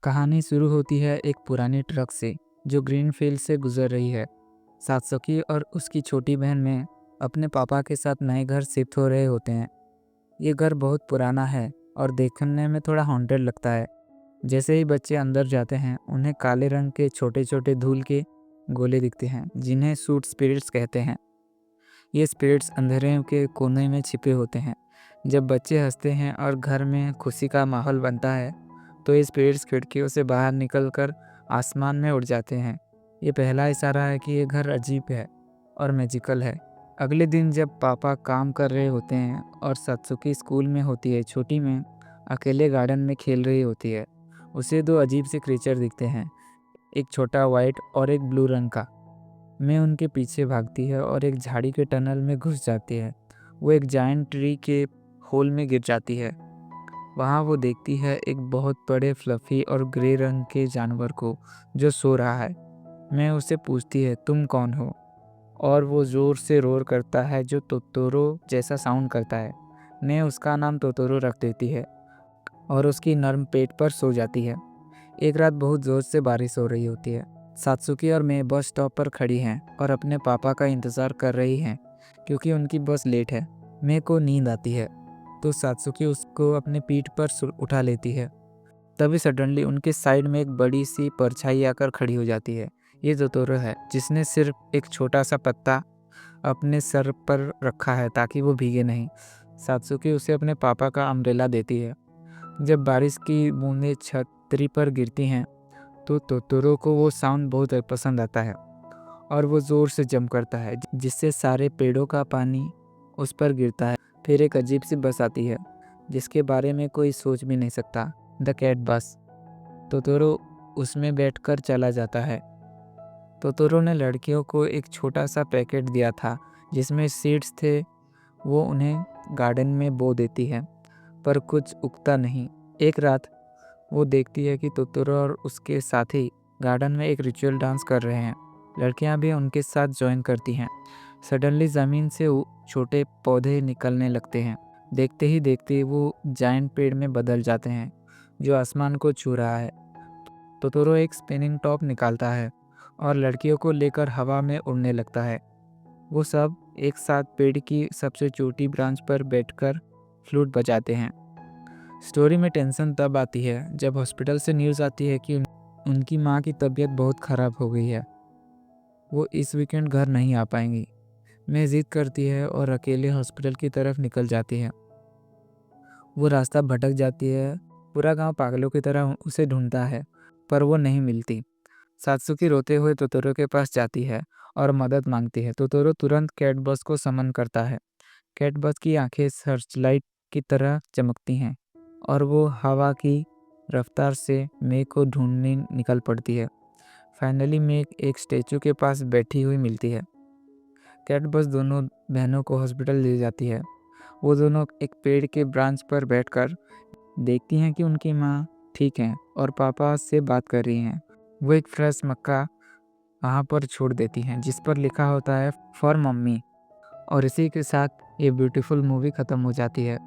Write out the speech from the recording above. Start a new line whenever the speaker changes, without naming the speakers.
कहानी शुरू होती है एक पुरानी ट्रक से जो ग्रीन फील्ड से गुजर रही है। सात्सुकी और उसकी छोटी बहन में अपने पापा के साथ नए घर शिफ्ट हो रहे होते हैं। ये घर बहुत पुराना है और देखने में थोड़ा हॉन्टेड लगता है। जैसे ही बच्चे अंदर जाते हैं उन्हें काले रंग के छोटे छोटे धूल के गोले दिखते हैं जिन्हें सूट स्पिरिट्स कहते हैं। ये स्पिरिट्स अंधेरे के कोने में छिपे होते हैं। जब बच्चे हंसते हैं और घर में खुशी का माहौल बनता है तो ये स्पिरिट्स खिड़कियों से बाहर निकलकर आसमान में उड़ जाते हैं। ये पहला इशारा है कि ये घर अजीब है और मैजिकल है। अगले दिन जब पापा काम कर रहे होते हैं और सत्सुकी स्कूल में होती है, छोटी में अकेले गार्डन में खेल रही होती है, उसे दो अजीब से क्रीचर दिखते हैं, एक छोटा वाइट और एक ब्लू रंग का। मैं उनके पीछे भागती है और एक झाड़ी के टनल में घुस जाती है। वो एक जायंट ट्री के होल में गिर जाती है। वहाँ वो देखती है एक बहुत बड़े फ्लफी और ग्रे रंग के जानवर को जो सो रहा है। मैं उससे पूछती है, तुम कौन हो? और वो ज़ोर से रोर करता है जो तोतोरो जैसा साउंड करता है। मैं उसका नाम तोतोरो रख देती है और उसकी नर्म पेट पर सो जाती है। एक रात बहुत ज़ोर से बारिश हो रही होती है। सात्सुकी और मैं बस स्टॉप पर खड़ी हैं और अपने पापा का इंतज़ार कर रही हैं क्योंकि उनकी बस लेट है। मैं को नींद आती है तो सात्सुकी उसको अपने पीठ पर उठा लेती है। तभी सडनली उनके साइड में एक बड़ी सी परछाई आकर खड़ी हो जाती है। ये तोतोरो है जिसने सिर्फ एक छोटा सा पत्ता अपने सर पर रखा है ताकि वो भीगे नहीं। सात्सुकी उसे अपने पापा का अम्ब्रेला देती है। जब बारिश की बूंदें छतरी पर गिरती हैं तो तोतोरो को वो साउंड बहुत पसंद आता है और वो ज़ोर से जंप करता है जिससे सारे पेड़ों का पानी उस पर गिरता है। फिर एक अजीब सी बस आती है जिसके बारे में कोई सोच भी नहीं सकता, द कैट बस। तोतोरो उसमें बैठकर चला जाता है। तोतोरो ने लड़कियों को एक छोटा सा पैकेट दिया था जिसमें सीड्स थे। वो उन्हें गार्डन में बो देती है पर कुछ उगता नहीं। एक रात वो देखती है कि तोतोरो और उसके साथी गार्डन में एक रिचुअल डांस कर रहे हैं। लड़कियां भी उनके साथ ज्वाइन करती हैं। सडनली ज़मीन से छोटे पौधे निकलने लगते हैं। देखते ही देखते वो जायंट पेड़ में बदल जाते हैं जो आसमान को छू रहा है। तोतोरो एक स्पिनिंग टॉप निकालता है और लड़कियों को लेकर हवा में उड़ने लगता है। वो सब एक साथ पेड़ की सबसे छोटी ब्रांच पर बैठकर फ्लूट बजाते हैं। स्टोरी में टेंशन तब आती है जब हॉस्पिटल से न्यूज़ आती है कि उनकी माँ की तबीयत बहुत ख़राब हो गई है। वो इस वीकेंड घर नहीं आ पाएंगी। मैं जिद करती है और अकेले हॉस्पिटल की तरफ निकल जाती है। वो रास्ता भटक जाती है। पूरा गांव पागलों की तरह उसे ढूंढता है पर वो नहीं मिलती। सात्सुकी रोते हुए तोतोरो के पास जाती है और मदद मांगती है। तोतोरो तुरंत कैट बस को समन करता है। कैट बस की आंखें सर्चलाइट की तरह चमकती हैं और वो हवा की रफ्तार से मेघ को ढूंढने निकल पड़ती है। फाइनली मेघ एक स्टैचू के पास बैठी हुई मिलती है। कैट बस दोनों बहनों को हॉस्पिटल ले जाती है। वो दोनों एक पेड़ के ब्रांच पर बैठकर देखती हैं कि उनकी माँ ठीक हैं और पापा से बात कर रही हैं। वो एक फ्रेश मक्का वहाँ पर छोड़ देती हैं जिस पर लिखा होता है फॉर मम्मी। और इसी के साथ ये ब्यूटीफुल मूवी ख़त्म हो जाती है।